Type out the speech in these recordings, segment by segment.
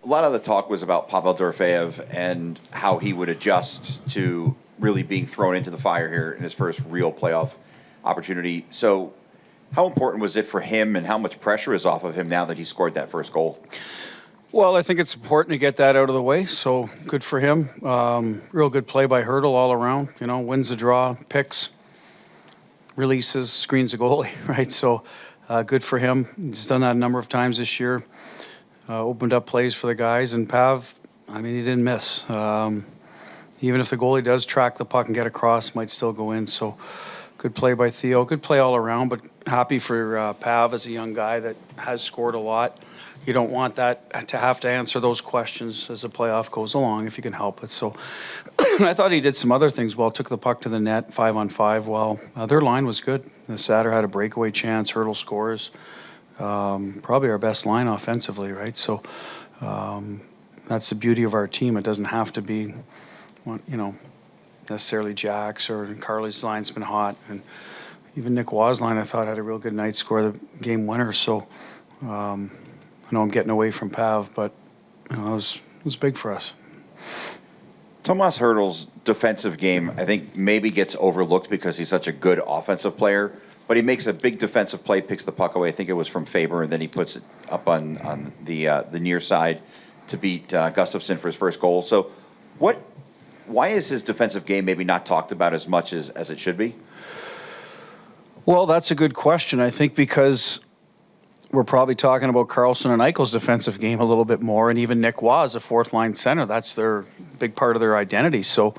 lot of the talk was about Pavel and how he would adjust to really being thrown into the fire here in his first real playoff opportunity. So how important was it for him, and how much pressure is off of him now that he scored that first goal? Well, I think it's important to get that out of the way, so good for him. Real good play by Hurdle all around, wins the draw, picks, releases, screens the goalie, right? So good for him. He's done that a number of times this year. Opened up plays for the guys, and Pav, he didn't miss. Even if the goalie does track the puck and get across, might still go in. So good play by Theo. Good play all around, but happy for Pav as a young guy that has scored a lot. You don't want that to have to answer those questions as the playoff goes along if you can help it. So I thought he did some other things well. Took the puck to the net, 5-on-5 well. Their line was good. The Satter had a breakaway chance. Hurdle scores. Probably our best line offensively, right? So that's the beauty of our team. It doesn't have to be, necessarily Jack's or Carly's line's been hot. And even Nick Waugh's line, I thought, had a real good night, score the game winner. So I know I'm getting away from Pav, but it was big for us. Tomas Hurdle's defensive game, I think, maybe gets overlooked because he's such a good offensive player, but he makes a big defensive play, picks the puck away. I think it was from Faber, and then he puts it up on the near side to beat Gustafsson for his first goal. So why is his defensive game maybe not talked about as much as it should be? Well, that's a good question. I think because we're probably talking about Carlson and Eichel's defensive game a little bit more, and even Nick Waugh, a fourth-line center. That's their big part of their identity. So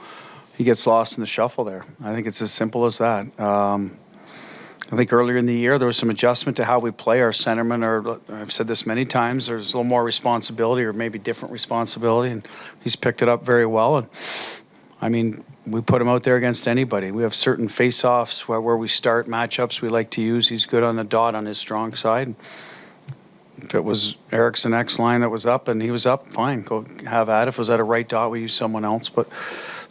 he gets lost in the shuffle there. I think it's as simple as that. I think earlier in the year there was some adjustment to how we play our centermen, or I've said this many times, there's a little more responsibility or maybe different responsibility, and he's picked it up very well. And we put him out there against anybody. We have certain face-offs where we start matchups we like to use. He's good on the dot on his strong side. If it was Eriksson X line that was up and he was up, fine, go have at it. If it was at a right dot, we use someone else. But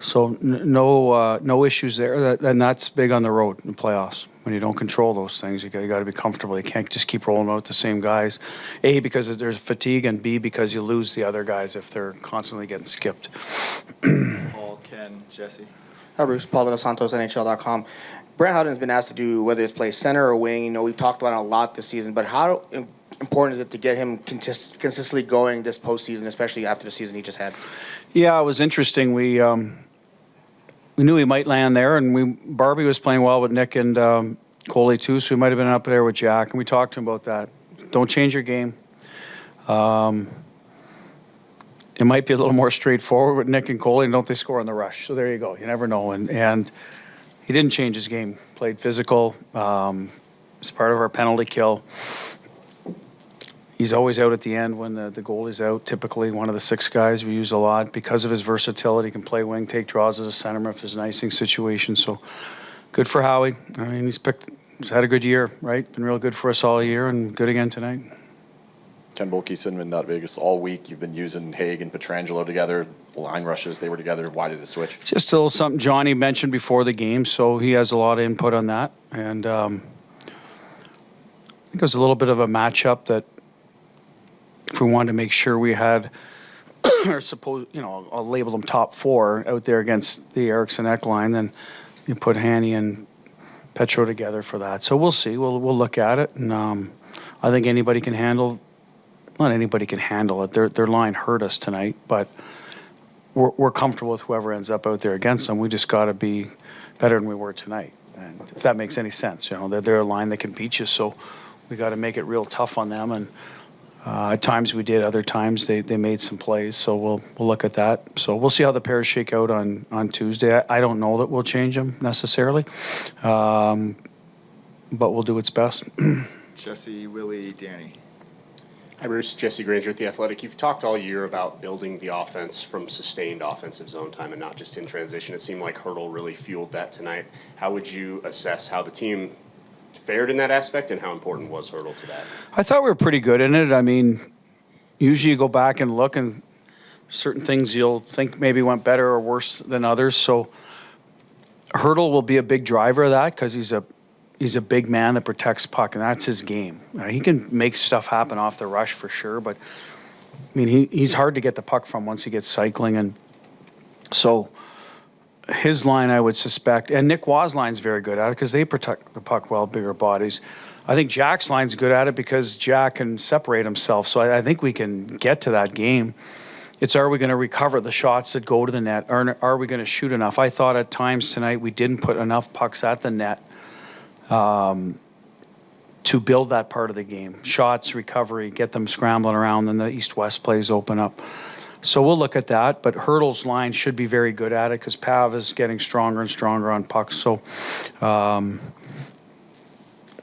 so no issues there. And that's big on the road in the playoffs. When you don't control those things, you got to be comfortable. You can't just keep rolling out the same guys. A, because there's fatigue, and B, because you lose the other guys if they're constantly getting skipped. Paul, Ken, Jesse. Hi, Bruce. Paul de los Santos, NHL.com. Brent Howden's been asked to do whether it's play center or wing. We've talked about it a lot this season, but how important is it to get him consistently going this postseason, especially after the season he just had? Yeah, it was interesting. We knew he might land there, and Barbie was playing well with Nick and Coley too, so we might have been up there with Jack, and we talked to him about that. Don't change your game. It might be a little more straightforward with Nick and Coley, and don't they score on the rush? So there you go. You never know. And he didn't change his game. Played physical. It's part of our penalty kill. He's always out at the end when the goalie's out, typically one of the six guys we use a lot. Because of his versatility, he can play wing, take draws as a centerman if there's an icing situation. So good for Howie. He's had a good year, right? Been real good for us all year, and good again tonight. Ken Bolkeson been at Vegas all week. You've been using Haig and Pietrangelo together. Line rushes, they were together. Why did it switch? It's just a little something Johnny mentioned before the game, so he has a lot of input on that. And I think it was a little bit of a matchup that if we wanted to make sure we had, or I'll label them top four out there against the Eriksson Ek line, then you put Hanny and Petro together for that. So we'll see. We'll look at it. And I think anybody can handle. Not anybody can handle it. Their line hurt us tonight, but we're comfortable with whoever ends up out there against them. We just got to be better than we were tonight. And if that makes any sense, they're a line that can beat you, so we got to make it real tough on them. And at times we did, other times they made some plays. So we'll look at that. So we'll see how the pairs shake out on Tuesday. I don't know that we'll change them necessarily, but we'll do its best. Jesse, Willie, Danny. Hi, Bruce. Jesse Granger at The Athletic. You've talked all year about building the offense from sustained offensive zone time and not just in transition. It seemed like Hurdle really fueled that tonight. How would you assess how the team fared in that aspect, and how important was Hurdle to that? I thought we were pretty good in it. Usually you go back and look, and certain things you'll think maybe went better or worse than others. So Hurdle will be a big driver of that because he's a big man that protects puck, and that's his game. He can make stuff happen off the rush for sure, but I mean, he's hard to get the puck from once he gets cycling, and so his line, I would suspect, and Nick Waugh's line's very good at it because they protect the puck well, bigger bodies. I think Jack's line's good at it because Jack can separate himself. So I think we can get to that game. It's, are we going to recover the shots that go to the net? Or are we going to shoot enough? I thought at times tonight we didn't put enough pucks at the net to build that part of the game. Shots, recovery, get them scrambling around, then the east-west plays open up. So we'll look at that, but Hurdle's line should be very good at it because Pav is getting stronger and stronger on pucks. So,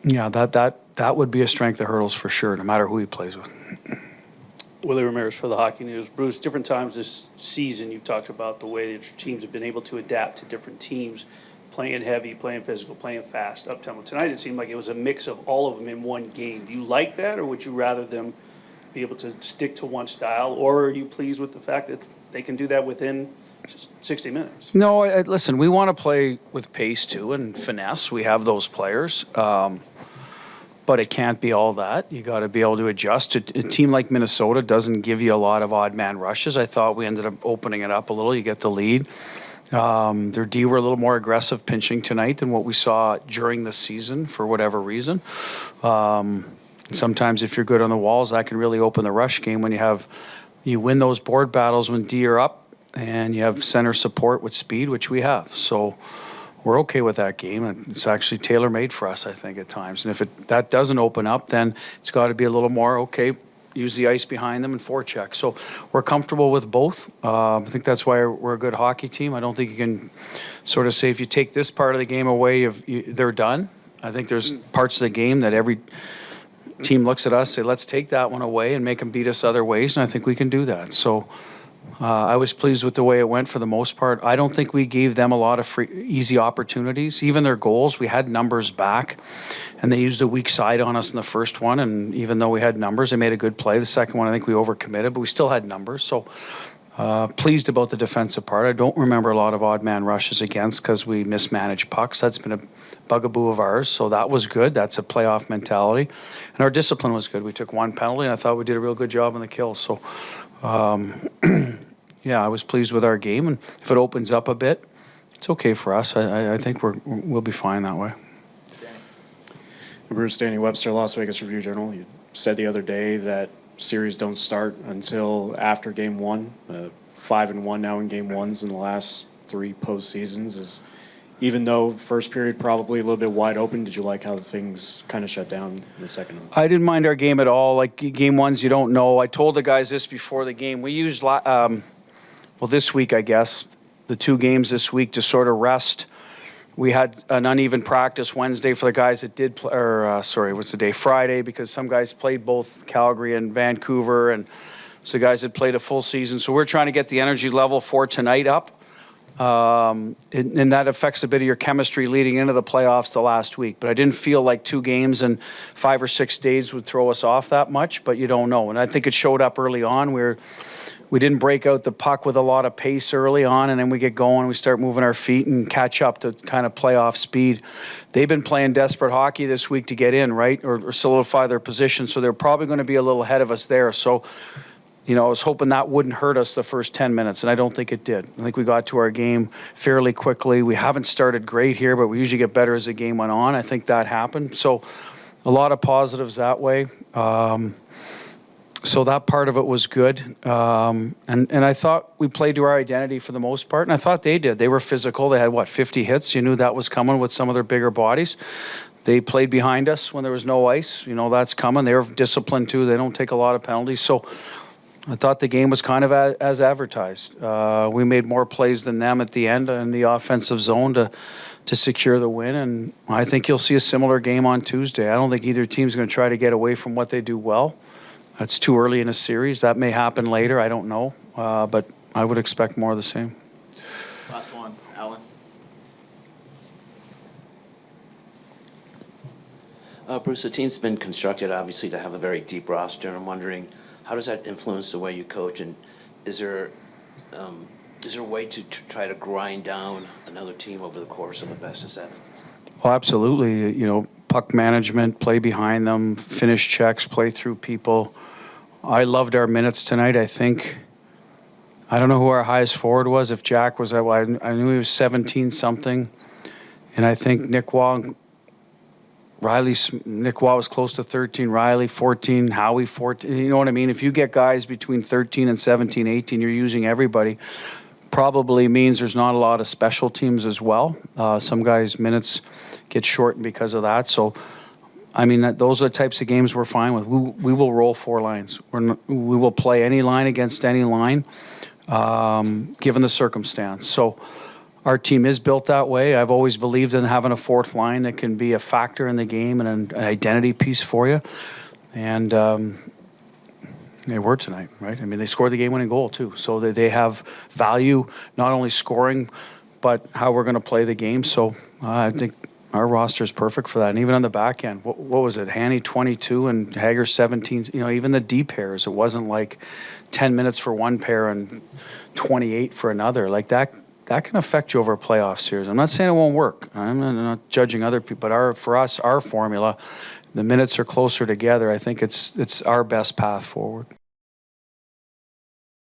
yeah, that would be a strength of Hurdle's for sure, no matter who he plays with. Willie Ramirez for the Hockey News. Bruce, different times this season you've talked about the way that your teams have been able to adapt to different teams, playing heavy, playing physical, playing fast, up tempo. Tonight it seemed like it was a mix of all of them in one game. Do you like that, or would you rather them be able to stick to one style, or are you pleased with the fact that they can do that within just 60 minutes? No, listen, we want to play with pace too and finesse. We have those players. But it can't be all that. You got to be able to adjust. A team like Minnesota doesn't give you a lot of odd man rushes. I thought we ended up opening it up a little. You get the lead. Their D were a little more aggressive pinching tonight than what we saw during the season for whatever reason. Sometimes if you're good on the walls, that can really open the rush game when you win those board battles when D are up and you have center support with speed, which we have. So we're okay with that game. It's actually tailor-made for us, I think, at times. And if that doesn't open up, then it's got to be a little more, okay, use the ice behind them and forecheck. So we're comfortable with both. I think that's why we're a good hockey team. I don't think you can sort of say if you take this part of the game away, they're done. I think there's parts of the game that every team looks at us, say, let's take that one away and make them beat us other ways, and I think we can do that. So I was pleased with the way it went for the most part. I don't think we gave them a lot of easy opportunities. Even their goals, we had numbers back, and they used a weak side on us in the first one, and even though we had numbers, they made a good play. The second one, I think we overcommitted, but we still had numbers. So pleased about the defensive part. I don't remember a lot of odd man rushes against because we mismanaged pucks. That's been a bugaboo of ours, so that was good. That's a playoff mentality. And our discipline was good. We took one penalty, and I thought we did a real good job on the kills. So yeah, I was pleased with our game, and if it opens up a bit, it's okay for us. I think we'll be fine that way. Bruce, Danny Webster, Las Vegas Review-Journal. You said the other day that series don't start until after Game 1. 5-1 now in Game 1s in the last 3 postseasons. Even though first period probably a little bit wide open, did you like how things kind of shut down in the second one? I didn't mind our game at all. Like Game 1s, you don't know. I told the guys this before the game. We used this week, I guess, the 2 games this week to sort of rest. We had an uneven practice Wednesday for the guys that did play, Friday, because some guys played both Calgary and Vancouver, and so the guys that played a full season. So we're trying to get the energy level for tonight up, and that affects a bit of your chemistry leading into the playoffs the last week. But I didn't feel like 2 games in 5 or 6 days would throw us off that much, but you don't know. And I think it showed up early on. We didn't break out the puck with a lot of pace early on, and then we get going, we start moving our feet and catch up to kind of playoff speed. They've been playing desperate hockey this week to get in, right, or solidify their position, so they're probably going to be a little ahead of us there. So, I was hoping that wouldn't hurt us the first 10 minutes, and I don't think it did. I think we got to our game fairly quickly. We haven't started great here, but we usually get better as the game went on. I think that happened. So a lot of positives that way. So that part of it was good. And I thought we played to our identity for the most part, and I thought they did. They were physical. They had, 50 hits? You knew that was coming with some of their bigger bodies. They played behind us when there was no ice. That's coming. They're disciplined, too. They don't take a lot of penalties. So I thought the game was kind of as advertised. We made more plays than them at the end in the offensive zone to secure the win, and I think you'll see a similar game on Tuesday. I don't think either team's going to try to get away from what they do well. It's too early in a series. That may happen later. I don't know. But I would expect more of the same. Last one, Alan. Bruce, the team's been constructed, obviously, to have a very deep roster. And I'm wondering, how does that influence the way you coach? And is there a way to try to grind down another team over the course of a best of 7? Well, absolutely. Puck management, play behind them, finish checks, play through people. I loved our minutes tonight. I think, I don't know who our highest forward was. If Jack was, I knew he was 17 something. And I think Nick Waugh was close to 13, Riley 14, Howie 14. You know what I mean? If you get guys between 13 and 17, 18, you're using everybody. Probably means there's not a lot of special teams as well. Some guys' minutes get shortened because of that. So, I mean, those are the types of games we're fine with. We will roll 4 lines. We will play any line against any line, given the circumstance. So our team is built that way. I've always believed in having a 4th line that can be a factor in the game and an identity piece for you. And they were tonight, right? I mean, they scored the game-winning goal, too. So they have value, not only scoring, but how we're going to play the game. So I think our roster is perfect for that. And even on the back end, what was it? Hanny 22 and Hager 17. You know, even the D pairs, it wasn't like 10 minutes for one pair and 28 for another. Like that can affect you over a playoff series. I'm not saying it won't work. I'm not judging other people, but for us, our formula, the minutes are closer together. I think it's our best path forward.